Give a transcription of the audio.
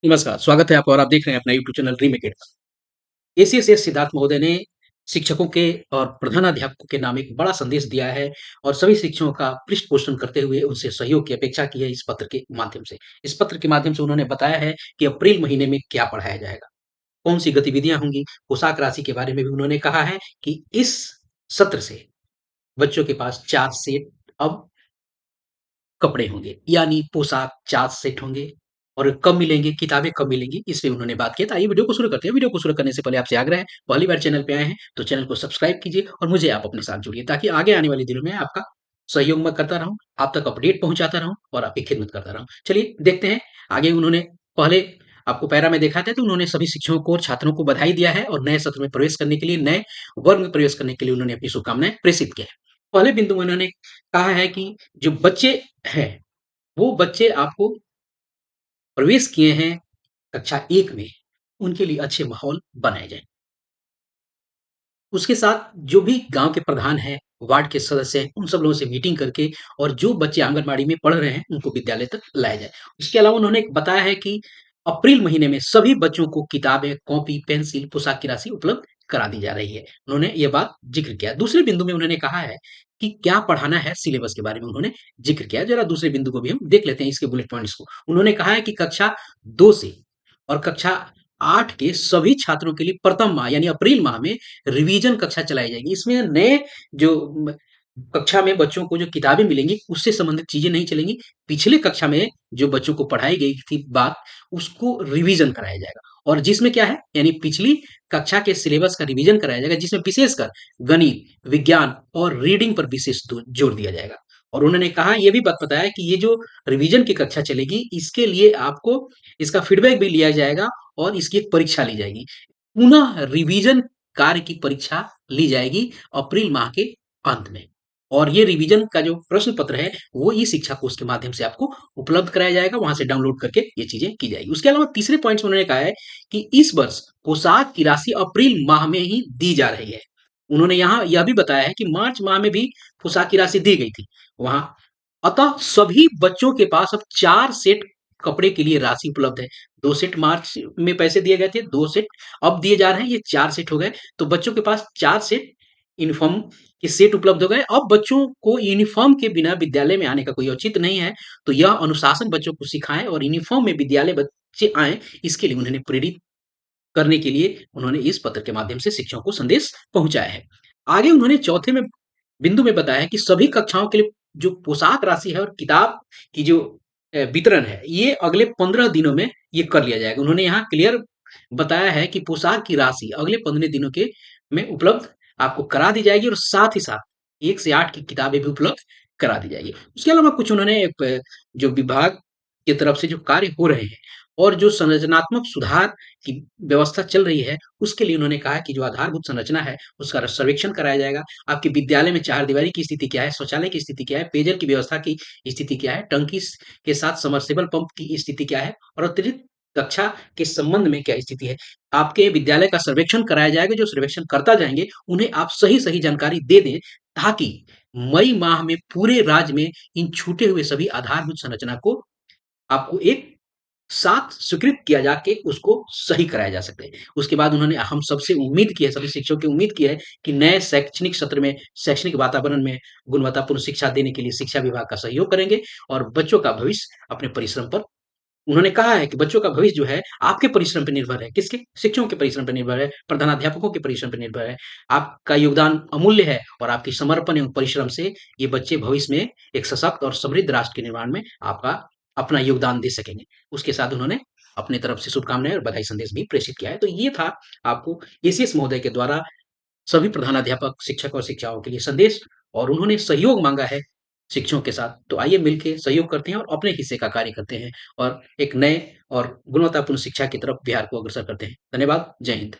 नमस्कार, स्वागत है आपका और आप देख रहे हैं अपना YouTube channel dream academy. ACS Siddharth महोदय ने शिक्षकों के और प्रधानाध्यापकों के नाम एक बड़ा संदेश दिया है और सभी शिक्षकों का पृष्ठ पोषण करते हुए उनसे सहयोग की अपेक्षा की है इस पत्र के माध्यम से। इस पत्र के माध्यम से उन्होंने बताया है कि अप्रैल महीने में क्या पढ़ाया जाएगा, कौन-सी गतिविधियाँ होंगी, पोशाक राशि के बारे में भी उन्होंने कहा है कि इस सत्र से बच्चों के पास 4 सेट अब कपड़े होंगे, यानी पोशाक 4 सेट होंगे और कब मिलेंगे, किताबें कब मिलेंगी, इस पे उन्होंने बात की है। तो आइए वीडियो को शुरू करते हैं। वीडियो को शुरू करने से पहले आपसे आग्रह है, पहली बार चैनल पे आए हैं, तो चैनल को सब्सक्राइब कीजिए और मुझे आप अपने साथ जोड़िए ताकि आगे आने वाले दिनों में आपका सहयोग मैं करता रहूँ, आप तक अपडेट पहुँचाता रहूँ और आपकी खिदमत करता रहूँ। चलिए देखते हैं, आगे उन्होंने पहले आपको पैरा में देखा था तो उन्होंने सभी शिक्षकों को और छात्रों को बधाई दिया है और नए सत्र में प्रवेश करने के लिए, नए वर्ग में प्रवेश करने के लिए उन्होंने अपनी शुभकामनाएँ प्रेषित की हैं। पहले बिंदु में उन्होंने कहा है कि जो बच्चे हैं वो बच्चे आपको प्रवेश किए हैं कक्षा 1 में, उनके लिए अच्छे माहौल बनाए जाएँ। उसके साथ जो भी गाँव के प्रधान हैं, वार्ड के सदस्य हैं, उन सब लोगों से मीटिंग करके और जो बच्चे आंगनबाड़ी में पढ़ रहे हैं, उनको विद्यालय तक लाया जाए। उसके अलावा उन्होंने बताया है कि अप्रैल महीने में सभी बच्चों को किताबें, कॉपी, पेंसिल, पोशाक की राशि उपलब्ध करा दी जा रही है। उन्होंने ये बात ज़िक्र किया। दूसरे बिंदु में उन्होंने कहा है कि क्या पढ़ाना है, सिलेबस के बारे में उन्होंने ज़िक्र किया है। ज़रा दूसरे बिंदु को भी हम देख लेते हैं इसके बुलेट पॉइंट्स को। उन्होंने कहा है कि कक्षा 2 से और कक्षा 8 के सभी छात्रों के लिए प्रथम माह यानी अप्रैल माह में रिवीजन कक्षा चलाई जाएगी। इसमें नए जो म कक्षा में बच्चों को जो किताबें मिलेंगी, उससे संबंधित चीज़ें नहीं चलेंगी। पिछले कक्षा में जो बच्चों को पढ़ाई गई थी बात, उसको रिवीजन कराया जाएगा और जिसमें क्या है, यानी पिछली कक्षा के सिलेबस का रिवीजन कराया जाएगा, जिसमें विशेषकर गणित, विज्ञान और रीडिंग पर विशेष जोर दिया जाएगा। और उन्होंने कहा ये भी बात बताया कि ये जो रिवीजन की कक्षा चलेगी, इसके लिए आपको इसका फीडबैक भी लिया जाएगा और इसकी एक परीक्षा ली जाएगी। पुनः रिवीजन कार्य की परीक्षा ली जाएगी अप्रैल माह के अंत में और ये रिवीजन का जो प्रश्न पत्र है वो ई शिक्षा कोश के माध्यम से आपको उपलब्ध कराया जाएगा, वहां से डाउनलोड करके ये चीजें की जाएगी। उसके अलावा तीसरे पॉइंट में उन्होंने कहा है कि इस वर्ष पोशाक की राशि अप्रैल माह में ही दी जा रही है। उन्होंने यहाँ यह भी बताया है कि मार्च माह में भी पोशाक की राशि दी गई थी वहां, अतः सभी बच्चों के पास अब 4 सेट कपड़े के लिए राशि उपलब्ध है। 2 सेट मार्च में पैसे दिए गए थे, 2 सेट अब दिए जा रहे हैं, ये 4 सेट हो गए। तो बच्चों के पास 4 सेट यूनिफ़ॉर्म के सेट उपलब्ध हो गए। अब बच्चों को यूनिफ़ॉर्म के बिना विद्यालय में आने का कोई औचित्य नहीं है, तो यह अनुशासन बच्चों को सिखाएँ और यूनिफ़ॉर्म में विद्यालय बच्चे आएँ, इसके लिए उन्होंने प्रेरित करने के लिए उन्होंने इस पत्र के माध्यम से शिक्षकों को संदेश पहुँचाया है। आगे उन्होंने चौथे में बिंदु में बताया है कि सभी कक्षाओं के लिए जो पोशाक राशि है और किताब की जो वितरण है, ये अगले 15 दिनों में ये कर लिया जाएगा। उन्होंने यहाँ क्लियर बताया है कि पोशाक की राशि अगले 15 दिनों के में उपलब्ध आपको करा दी जाएगी और साथ ही साथ 1 से 8 की किताबें भी उपलब्ध करा दी जाएगी। उसके अलावा कुछ उन्होंने जो विभाग की तरफ से जो कार्य हो रहे हैं और जो संरचनात्मक सुधार की व्यवस्था चल रही है, उसके लिए उन्होंने कहा है कि जो आधारभूत संरचना है, उसका सर्वेक्षण कराया जाएगा। आपके विद्यालय में चारदीवारी की स्थिति क्या है, शौचालय की स्थिति क्या है, पेयजल की व्यवस्था की स्थिति क्या है, टंकी के साथ सबमर्सिबल पंप की स्थिति क्या है और अतिरिक्त कक्षा के संबंध में क्या स्थिति है। आपके विद्यालय का सर्वेक्षण कराया जाएगा, जो सर्वेक्षण करता जाएँगे, उन्हें आप सही-सही जानकारी दे दें, ताकि मई माह में पूरे राज्य में इन छूटे हुए सभी आधारभूत संरचना को आपको एक साथ स्वीकृत किया जाके उसको सही कराया जा सके। उसके बाद उन्होंने हम सबसे उम्मीद की है, सभी शिक्षकों की उम्मीद की है कि नए शैक्षणिक सत्र में, शैक्षणिक वातावरण में गुणवत्तापूर्ण शिक्षा देने के लिए शिक्षा विभाग का सहयोग करेंगे और बच्चों का भविष्य अपने परिश्रम पर उन्होंने कहा है कि बच्चों का भविष्य जो है आपके परिश्रम पे निर्भर है। किसके? शिक्षकों के परिश्रम पे निर्भर है, प्रधानाध्यापकों के परिश्रम पे निर्भर है। आपका योगदान अमूल्य है और आपके समर्पण एवं परिश्रम से ये बच्चे भविष्य में एक सशक्त और समृद्ध राष्ट्र के निर्माण में आपका अपना योगदान दे सकेंगे। उसके साथ उन्होंने अपनी तरफ से शुभकामनाएँ और बधाई संदेश भी प्रेषित किया है। तो ये था आपको एसीएस महोदय के द्वारा सभी प्रधानाध्यापक, शिक्षक और शिक्षाओं के लिए संदेश और उन्होंने सहयोग माँगा है शिक्षकों के साथ। तो आइए मिलके सहयोग करते हैं और अपने हिस्से का कार्य करते हैं और एक नए और गुणवत्तापूर्ण शिक्षा की तरफ बिहार को अग्रसर करते हैं। धन्यवाद। जय हिंद।